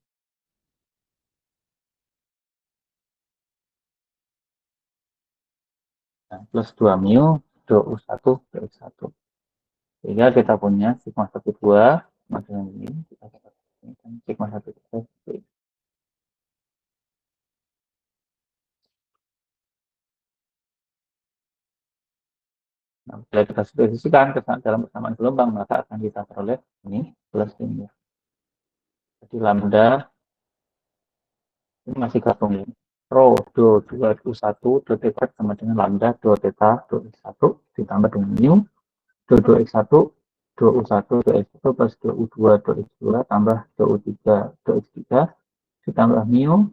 A: Nah, plus 2 mu do U1 dx1. Sehingga kita punya sigma 12 sama dengan ini. Kita sigma 13. Nah, bila kita spesifikasikan dalam persamaan gelombang, maka akan kita peroleh ini plus ini. Jadi lambda ini masih gabung ini. Rho do 2U1 do T sama dengan lambda do theta do X1 ditambah dengan mu do X1 do U1 do X1 plus do U2 do X2 tambah do U3 do X3 ditambah mu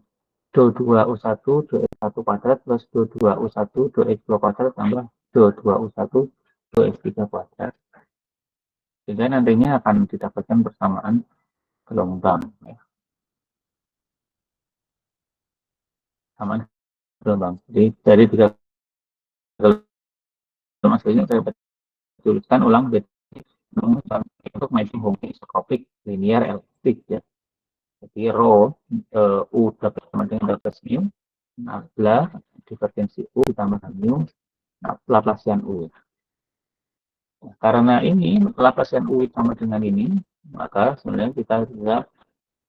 A: do 2U1 do X1 kuadrat plus do 2U1 do X2 kuadrat tambah do 2U1 do X3 kuadrat. Sehingga nantinya akan didapatkan persamaan gelombang. Ya. Samaan gelombang. Jadi dari tiga gelombang ini saya tuliskan ulang untuk matching home isotropic linear elliptic ya. Jadi rho U dapat sama dengan batas mu, nabla divergensi U ditambah mu, Laplacian U. Karena ini lapisan UI sama dengan ini, maka sebenarnya kita bisa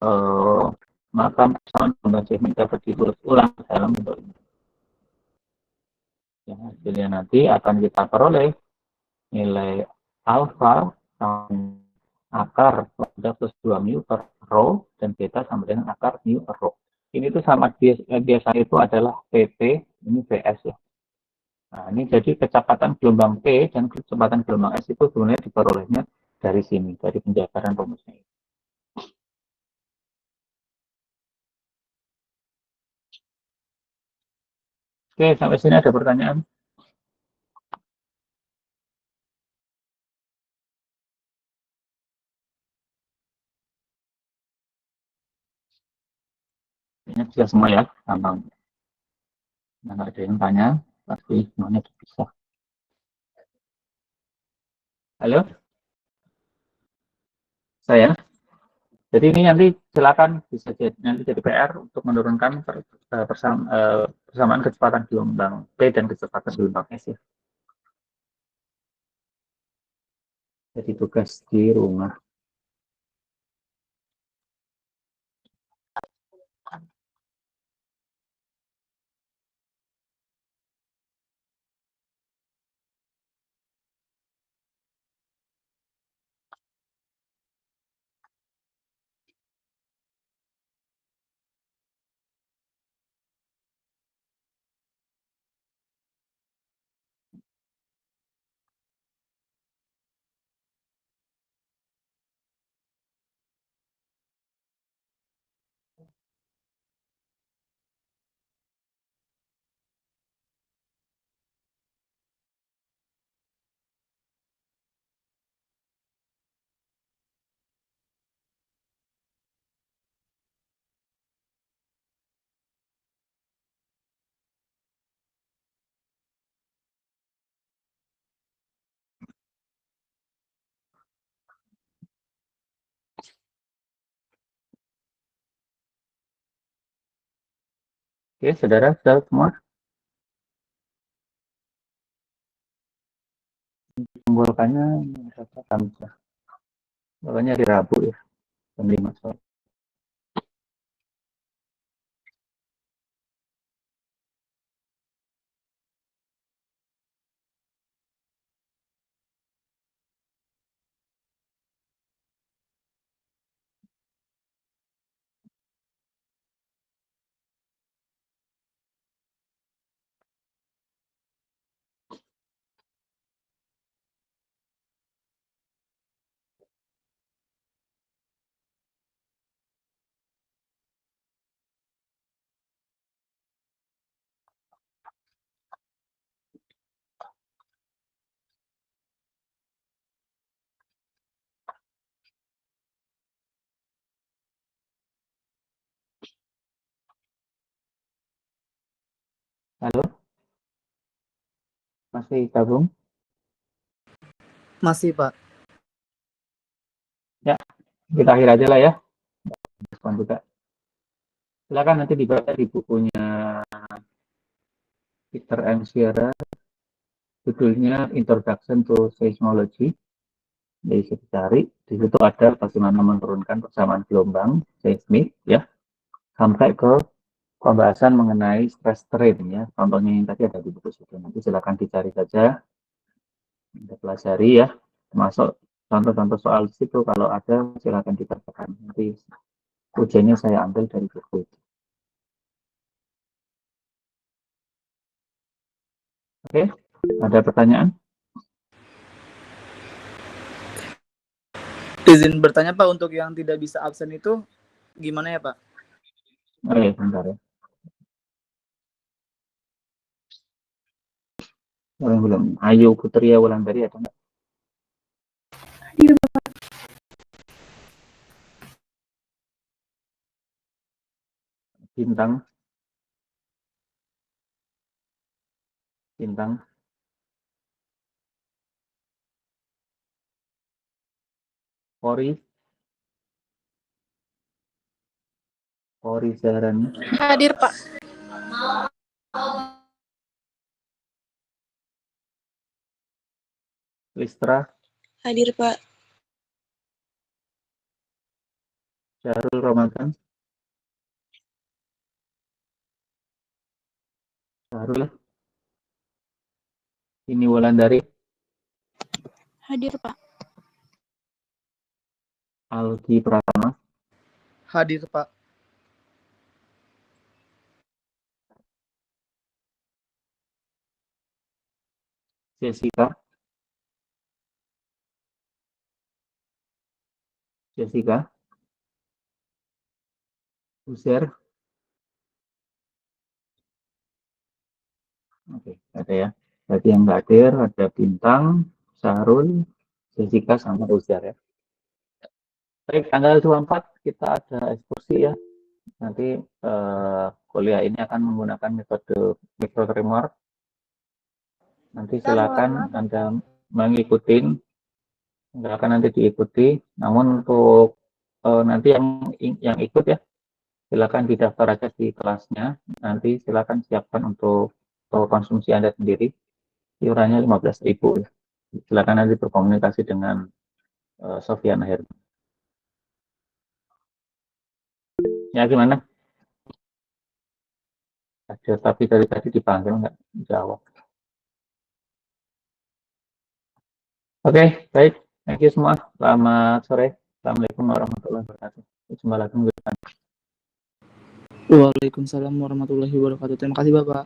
A: eh, maka persamaan gelombang seismik dapat diulang dalam bentuk ini. Ya, hasilnya nanti akan kita peroleh nilai alfa sama akar pada plus 2 mu per rho dan beta sama dengan akar mu per rho. Ini tuh sama biasa itu adalah PP, ini VS ya. Nah, ini jadi kecepatan gelombang P dan kecepatan gelombang S itu sebenarnya diperolehnya dari sini, dari penjabaran rumusnya. Oke, sampai sini ada pertanyaan? Ini bisa semua ya, gampang. Nah, nggak ada yang tanya, pasti semuanya bisa. Halo, saya. Jadi ini nanti silakan bisa jadi, nanti jadi PR untuk menurunkan persamaan kecepatan gelombang P dan kecepatan gelombang S ya. Jadi tugas di rumah. Oke, saudara, sudah semua mengumpulkannya kapan? Pokoknya di Rabu ya, jam 5 sore. Halo, masih gabung?
B: Masih, Pak.
A: Ya, kita akhir aja lah ya. Respon juga. Silakan nanti dibaca di bukunya Peter M. Sierra, judulnya Introduction to Seismology. Bisa dicari, di situ ada bagaimana menurunkan persamaan gelombang seismik ya, sampai ke pembahasan mengenai stress strain ya. Contohnya yang tadi ada di buku situ. Nanti silakan dicari saja, kita pelajari ya. Termasuk contoh-contoh soal di situ kalau ada silakan dikerjakan. Nanti ujiannya saya ambil dari buku itu. Oke, ada pertanyaan?
B: Izin bertanya, Pak, untuk yang tidak bisa absen itu gimana ya, Pak?
A: Oh iya, bentar ya. Belum. Ayu Putria Wulandari ada nggak? Bintang, bintang, Ori, Ori Zahrani.
C: Hadir, Pak.
A: Listra,
C: Hadir, Pak.
A: Syahrul Ramadan, Syahrul, ini Wulandari,
C: Hadir, Pak.
A: Algi Pratama,
B: Hadir, Pak.
A: Jessica, User, oke, ada ya. Berarti yang nggak hadir ada Bintang, Syahrul, Jessica, sama User ya. Baik, tanggal 24 kita ada ekskursi ya. Nanti kuliah ini akan menggunakan metode microtremor. Nanti silakan Anda mengikuti, silakan nanti diikuti. Namun untuk nanti yang ikut ya, silakan didaftar aja di kelasnya. Nanti silakan siapkan untuk konsumsi Anda sendiri. Iurannya 15.000. Silakan nanti berkomunikasi dengan Sofian akhir. Ya gimana? Ada tapi dari tadi dipanggil nggak jawab. Oke, baik. Thank you semua. Selamat sore. Assalamualaikum warahmatullahi wabarakatuh. Jumpa lagi minggu depan.
B: Waalaikumsalam warahmatullahi wabarakatuh. Terima kasih, Bapak.